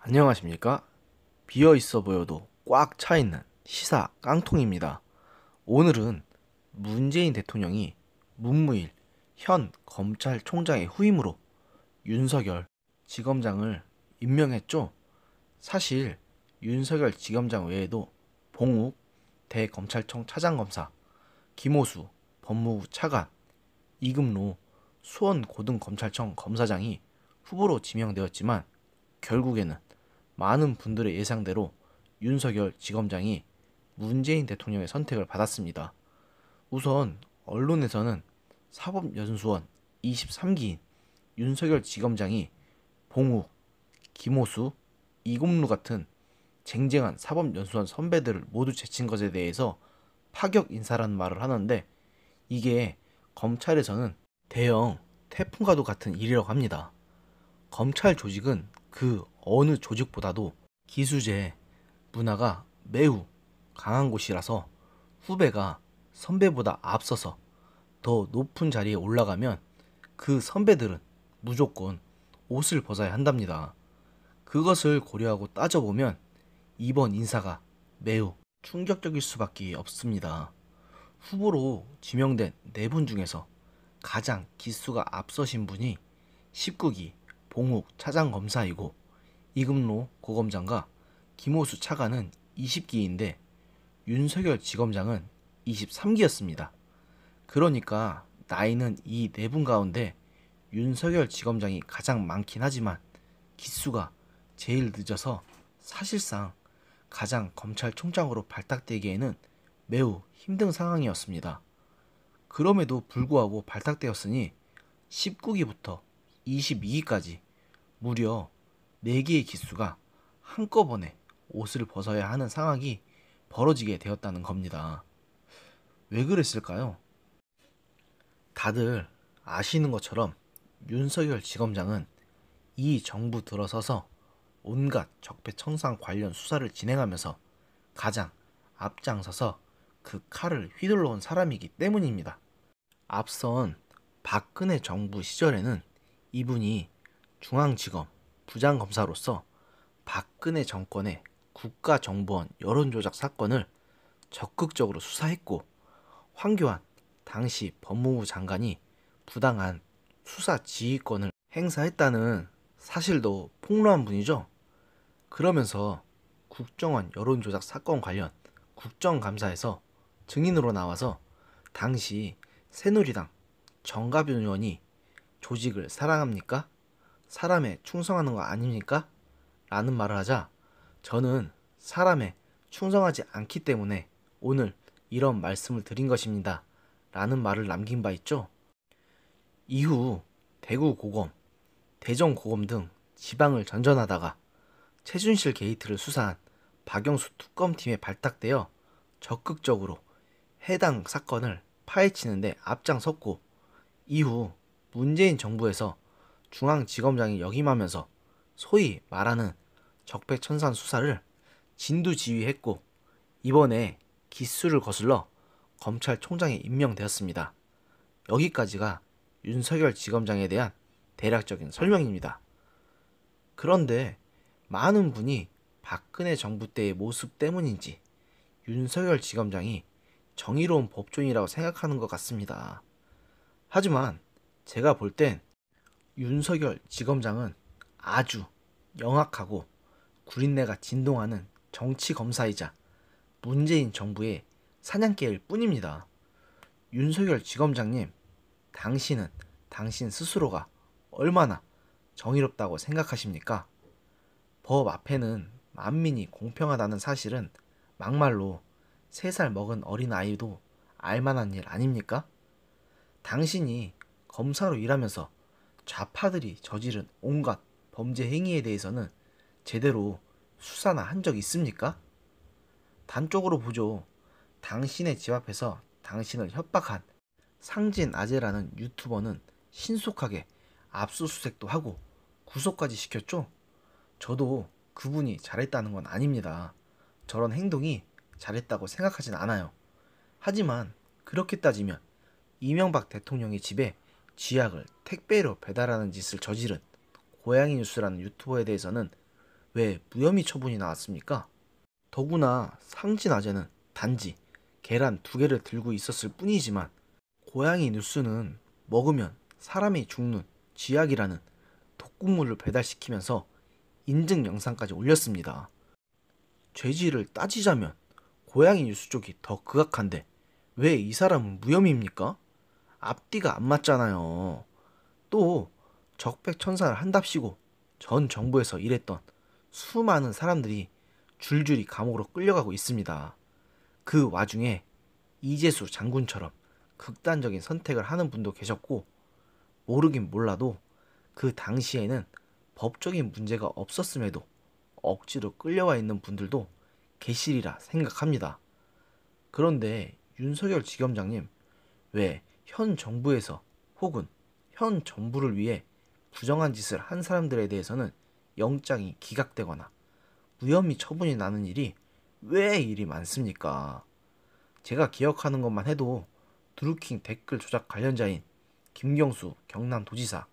안녕하십니까? 비어 있어 보여도 꽉 차 있는 시사 깡통입니다. 오늘은 문재인 대통령이 문무일 현 검찰총장의 후임으로 윤석열 지검장을 임명했죠. 사실 윤석열 지검장 외에도 봉욱 대검찰청 차장검사, 김호수 법무부 차관, 이금로 수원고등검찰청 검사장이 후보로 지명되었지만 결국에는 많은 분들의 예상대로 윤석열 지검장이 문재인 대통령의 선택을 받았습니다. 우선 언론에서는 사법연수원 23기인 윤석열 지검장이 봉욱, 김호수, 이곰루 같은 쟁쟁한 사법연수원 선배들을 모두 제친 것에 대해서 파격 인사라는 말을 하는데, 이게 검찰에서는 대형 태풍과도 같은 일이라고 합니다. 검찰 조직은 그 어느 조직보다도 기수제 문화가 매우 강한 곳이라서 후배가 선배보다 앞서서 더 높은 자리에 올라가면 그 선배들은 무조건 옷을 벗어야 한답니다. 그것을 고려하고 따져보면 이번 인사가 매우 충격적일 수밖에 없습니다. 후보로 지명된 4분 중에서 가장 기수가 앞서신 분이 19기 봉욱 차장검사이고, 이금로 고검장과 김호수 차관은 20기인데 윤석열 지검장은 23기였습니다. 그러니까 나이는 이 4분 가운데 윤석열 지검장이 가장 많긴 하지만 기수가 제일 늦어서 사실상 가장 검찰총장으로 발탁되기에는 매우 힘든 상황이었습니다. 그럼에도 불구하고 발탁되었으니 19기부터 22기까지 무려 4개의 기수가 한꺼번에 옷을 벗어야 하는 상황이 벌어지게 되었다는 겁니다. 왜 그랬을까요? 다들 아시는 것처럼 윤석열 지검장은 이 정부 들어서서 온갖 적폐청산 관련 수사를 진행하면서 가장 앞장서서 그 칼을 휘둘러 온 사람이기 때문입니다. 앞선 박근혜 정부 시절에는 이분이 중앙지검 부장검사로서 박근혜 정권의 국가정보원 여론조작 사건을 적극적으로 수사했고, 황교안 당시 법무부 장관이 부당한 수사 지휘권을 행사했다는 사실도 폭로한 분이죠. 그러면서 국정원 여론조작 사건 관련 국정감사에서 증인으로 나와서 당시 새누리당 정가빈 의원이 조직을 사랑합니까? 사람에 충성하는 거 아닙니까? 라는 말을 하자, 저는 사람에 충성하지 않기 때문에 오늘 이런 말씀을 드린 것입니다. 라는 말을 남긴 바 있죠. 이후 대구고검, 대전고검 등 지방을 전전하다가 최순실 게이트를 수사한 박영수 특검팀에 발탁되어 적극적으로 해당 사건을 파헤치는데 앞장섰고, 이후 문재인 정부에서 중앙지검장이 역임하면서 소위 말하는 적폐청산 수사를 진두지휘했고, 이번에 기수를 거슬러 검찰총장에 임명되었습니다. 여기까지가 윤석열 지검장에 대한 대략적인 설명입니다. 그런데 많은 분이 박근혜 정부 때의 모습 때문인지 윤석열 지검장이 정의로운 법조인이라고 생각하는 것 같습니다. 하지만 제가 볼 땐 윤석열 지검장은 아주 영악하고 구린내가 진동하는 정치 검사이자 문재인 정부의 사냥개일 뿐입니다. 윤석열 지검장님, 당신은 당신 스스로가 얼마나 정의롭다고 생각하십니까? 법 앞에는 만민이 공평하다는 사실은 막말로 3살 먹은 어린아이도 알만한 일 아닙니까? 당신이 검사로 일하면서 좌파들이 저지른 온갖 범죄 행위에 대해서는 제대로 수사나 한 적 있습니까? 단쪽으로 보죠. 당신의 집 앞에서 당신을 협박한 상진 아재라는 유튜버는 신속하게 압수수색도 하고 구속까지 시켰죠. 저도 그분이 잘했다는 건 아닙니다. 저런 행동이 잘했다고 생각하진 않아요. 하지만 그렇게 따지면 이명박 대통령의 집에 쥐약을 택배로 배달하는 짓을 저지른 고양이 뉴스라는 유튜버에 대해서는 왜 무혐의 처분이 나왔습니까? 더구나 상지 낮에는 단지 계란 2개를 들고 있었을 뿐이지만 고양이 뉴스는 먹으면 사람이 죽는 쥐약이라는 독극물을 배달시키면서 인증 영상까지 올렸습니다. 죄질을 따지자면 고양이 뉴스 쪽이 더 극악한데 왜 이 사람은 무혐의입니까? 앞뒤가 안 맞잖아요. 또 적폐청산을 한답시고 전 정부에서 일했던 수많은 사람들이 줄줄이 감옥으로 끌려가고 있습니다. 그 와중에 이재수 장군처럼 극단적인 선택을 하는 분도 계셨고, 모르긴 몰라도 그 당시에는 법적인 문제가 없었음에도 억지로 끌려와 있는 분들도 계시리라 생각합니다. 그런데 윤석열 지검장님, 왜 현 정부에서 혹은 현 정부를 위해 부정한 짓을 한 사람들에 대해서는 영장이 기각되거나 무혐의 처분이 나는 일이 왜 이리 많습니까? 제가 기억하는 것만 해도 드루킹 댓글 조작 관련자인 김경수 경남도지사,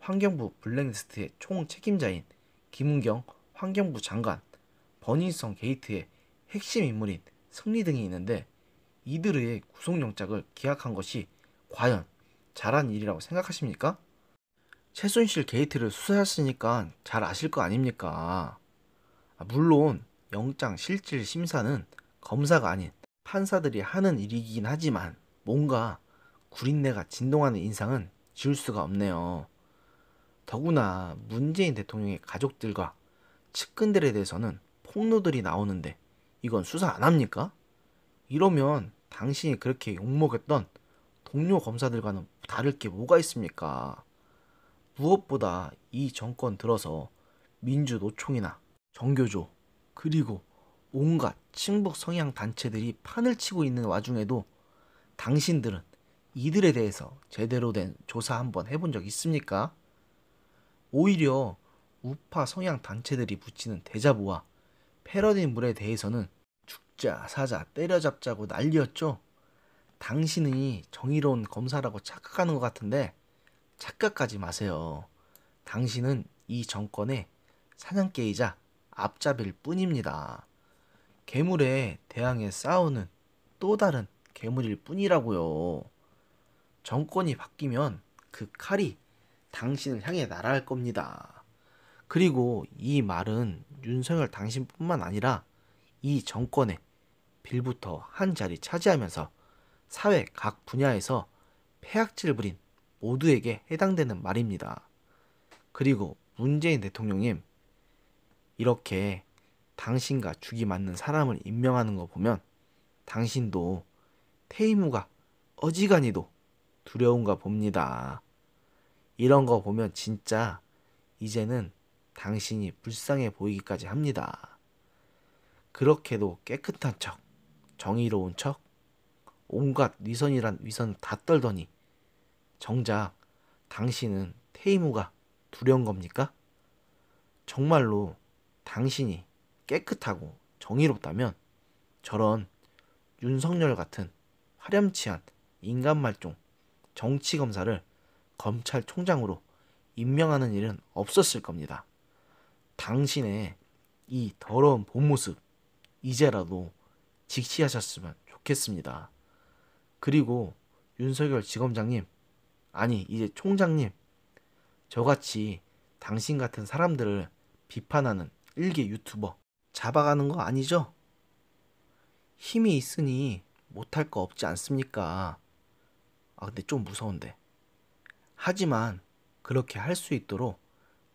환경부 블랙리스트의 총책임자인 김은경 환경부 장관, 버닝썬 게이트의 핵심 인물인 승리 등이 있는데, 이들의 구속영장을 기각한 것이 과연 잘한 일이라고 생각하십니까? 최순실 게이트를 수사했으니까 잘 아실 거 아닙니까? 물론 영장 실질 심사는 검사가 아닌 판사들이 하는 일이긴 하지만 뭔가 구린내가 진동하는 인상은 지울 수가 없네요. 더구나 문재인 대통령의 가족들과 측근들에 대해서는 폭로들이 나오는데 이건 수사 안 합니까? 이러면 당신이 그렇게 욕먹였던 동료 검사들과는 다를 게 뭐가 있습니까? 무엇보다 이 정권 들어서 민주노총이나 정교조, 그리고 온갖 친북 성향 단체들이 판을 치고 있는 와중에도 당신들은 이들에 대해서 제대로 된 조사 한번 해본 적 있습니까? 오히려 우파 성향 단체들이 붙이는 대자보와 패러디물에 대해서는 죽자 사자 때려잡자고 난리였죠. 당신이 정의로운 검사라고 착각하는 것 같은데 착각하지 마세요. 당신은 이 정권의 사냥개이자 앞잡이일 뿐입니다. 괴물에 대항해 싸우는 또 다른 괴물일 뿐이라고요. 정권이 바뀌면 그 칼이 당신을 향해 날아갈 겁니다. 그리고 이 말은 윤석열 당신뿐만 아니라 이 정권의 빌부터 한 자리 차지하면서 사회 각 분야에서 폐악질 부린 모두에게 해당되는 말입니다. 그리고 문재인 대통령님, 이렇게 당신과 죽이 맞는 사람을 임명하는 거 보면 당신도 퇴임후가 어지간히도 두려운가 봅니다. 이런 거 보면 진짜 이제는 당신이 불쌍해 보이기까지 합니다. 그렇게도 깨끗한 척, 정의로운 척, 온갖 위선이란 위선 다 떨더니 정작 당신은 퇴임후가 두려운 겁니까? 정말로 당신이 깨끗하고 정의롭다면 저런 윤석열 같은 화렴치한 인간말종 정치검사를 검찰총장으로 임명하는 일은 없었을 겁니다. 당신의 이 더러운 본 모습 이제라도 직시하셨으면 좋겠습니다. 그리고 윤석열 지검장님, 아니 이제 총장님, 저같이 당신 같은 사람들을 비판하는 일개 유튜버 잡아가는 거 아니죠? 힘이 있으니 못할 거 없지 않습니까? 근데 좀 무서운데. 하지만 그렇게 할 수 있도록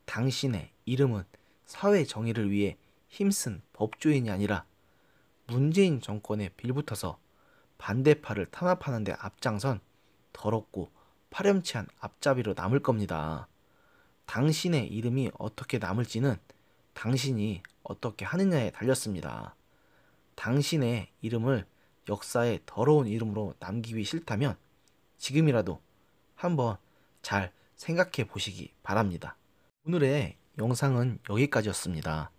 당신의 이름은 사회 정의를 위해 힘쓴 법조인이 아니라 문재인 정권에 빌붙어서 반대파를 탄압하는 데 앞장선 더럽고 파렴치한 앞잡이로 남을 겁니다. 당신의 이름이 어떻게 남을지는 당신이 어떻게 하느냐에 달렸습니다. 당신의 이름을 역사의 더러운 이름으로 남기기 싫다면 지금이라도 한번 잘 생각해 보시기 바랍니다. 오늘의 영상은 여기까지였습니다.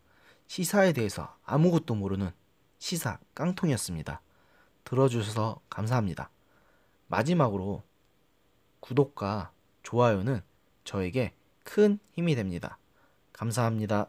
시사에 대해서 아무것도 모르는 시사 깡통이었습니다. 들어주셔서 감사합니다. 마지막으로 구독과 좋아요는 저에게 큰 힘이 됩니다. 감사합니다.